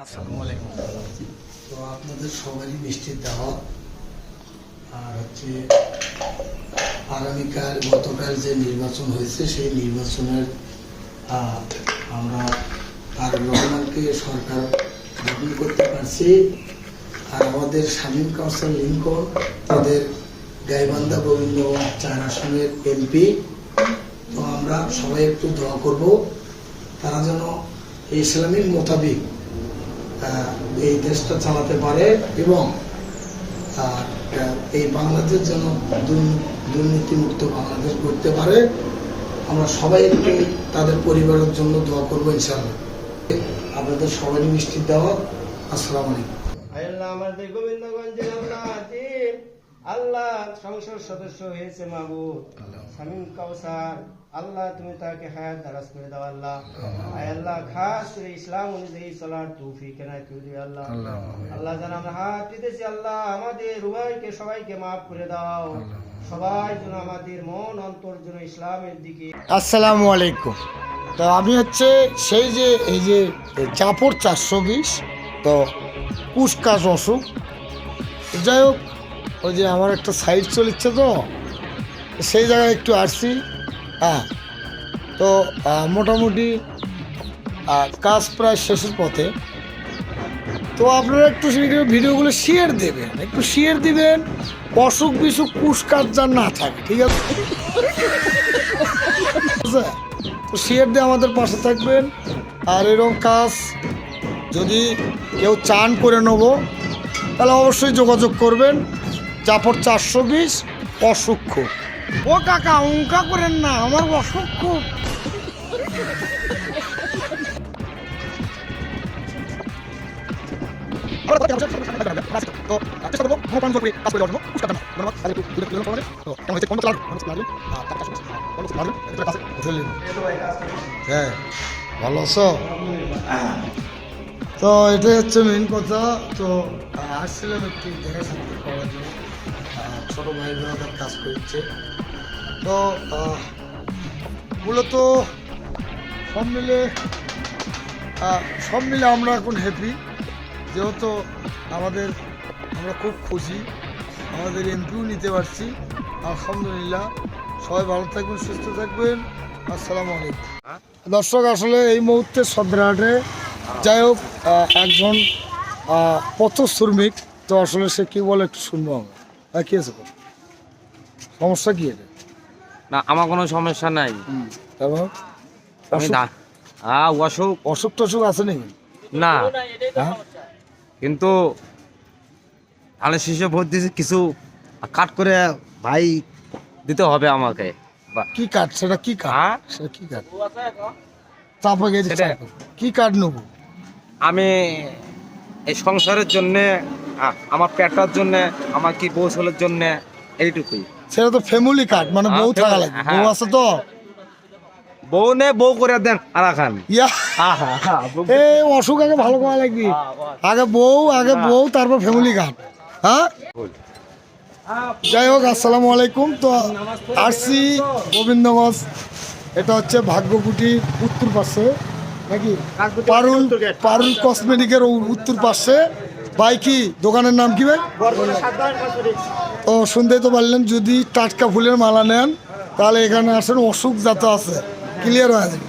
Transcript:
আসসালামু আলাইকুম। তো আপনাদের সবারই মিষ্টির দাওয়াত। আর আগামীকাল গতকাল যে নির্বাচন হয়েছে সেই নির্বাচনের আমরা তারেক রহমানকে সরকার গঠন করতে পারছি। আর আমাদের শামীম কাউসার লিঙ্কন তাদের গাইবান্ধা গোবিন্দগঞ্জ 4 আসনের এমপি। তো আমরা সবাই একটু দোয়া করব তারা যেন ইসলামিক মোতাবেক এই দেশটা চালাতে পারে এবং এই বাংলাদেশ যেন দুর্নীতিমুক্ত বাংলাদেশ করতে পারে। আমরা সবাই একটু তাদের পরিবারের জন্য দোয়া করবো ইনশাআল্লাহ। আপনাদের সবাই মিষ্টি দেওয়া। আসসালামু আলাইকুম। আমাদের গোবিন্দগঞ্জের আল্লাহ সংসদ সদস্য হয়েছে মাহবুব শামীম কাউসার, আল্লাহ তুমি তাকে হায়াত দারাজ করে দাও আল্লাহ। আল্লাহ খাস করে ইসলাম অনুযায়ী চলার তৌফিক এনায়েত করে দিও আল্লাহ। আল্লাহ যেন আমরা হাত দিতেছি আল্লাহ আমাদের উভয়কে সবাইকে মাফ করে দাও। সবাই যেন আমাদের মন অন্তর যেন ইসলামের দিকে। আসসালামু আলাইকুম। তো আমি সেই যে এই যে চাপড় 420 তো কুসকাস অসুখ, যাই হোক ওই যে আমার একটা সাইড চলিচ্ছে তো সেই জায়গায় একটু আসছি। তো মোটামুটি কাজ প্রায় শেষের পথে। তো আপনারা একটু ভিডিওগুলো শেয়ার দেবেন, একটু শেয়ার দিবেন। অসুখ বিসুখ কুসকাস যার না থাকে, ঠিক আছে? তো শেয়ার দিয়ে আমাদের পাশে থাকবেন। আর এরকম কাজ যদি কেউ চান করে নেব তাহলে অবশ্যই যোগাযোগ করবেন। চাপড় 420 অসুখ খুব। ও কাকা অঙ্কা করেন না, আমার অসুখ খুব। হ্যাঁ, ভালো আছো? তো এটাই হচ্ছে মেইন কথা। তো আসছিলাম একটু দেখা সাক্ষাৎ করার জন্য। ছোট ভাই বোনেদের কাজ করছে। তো মূলত সব মিলে আমরা এখন হ্যাপি, যেহেতু আমরা খুব খুশি আমাদের এমপিও নিতে পারছি। আলহামদুলিল্লাহ। সবাই ভালো থাকবেন, সুস্থ থাকবেন। আসসালামু আলাইকুম। দর্শক, আসলে এই মুহূর্তে সদরহাটে যাই হোক একজন পথ শ্রমিক, তো আসলে সে কি বলে একটু শুনবো আমরা। কি আছে সমস্যা কি? এটা না, আমার কোনো সমস্যা নাই। এবং অসুখ টসুখ আছে নাকি? না, কিন্তু আলে শিশু ভোট দিয়েছে, কিছু কাট করে ভাই দিতে হবে আমাকে। কি কার্ড? সেটা কি কার্ড? সেটা কি কার্ড? চাপা গেছে কি কার্ড নেব? আমি এই সংসারের জন্য, আমার পেটার জন্য, আমার কি বউ ছেলের জন্য, এইটুকুই। সেটা তো ফ্যামিলি কার্ড, মানে বউ থাকা লাগবে। বউ আছে তো? বউ নে, বউ করে দেন আর খান। অসুখ আগে ভালো করা লাগবে। আগে বউ তারপর ফ্যামিলি কার্ড। হ্যাঁ, যাই হোক আসসালামু আলাইকুম। তো আসছি গোবিন্দগঞ্জ, এটা হচ্ছে ভাগ্যকুটির উত্তর পাশে নাকি পারুল কসমেটিকের উত্তর পাশে। ভাই কি দোকানের নাম কি ভাই? তো শুনতেই তো পারলেন, যদি টাটকা ফুলের মালা নেন তাহলে এখানে আসেন, অসুখ যাতে আছে ক্লিয়ার হয়ে যাবে।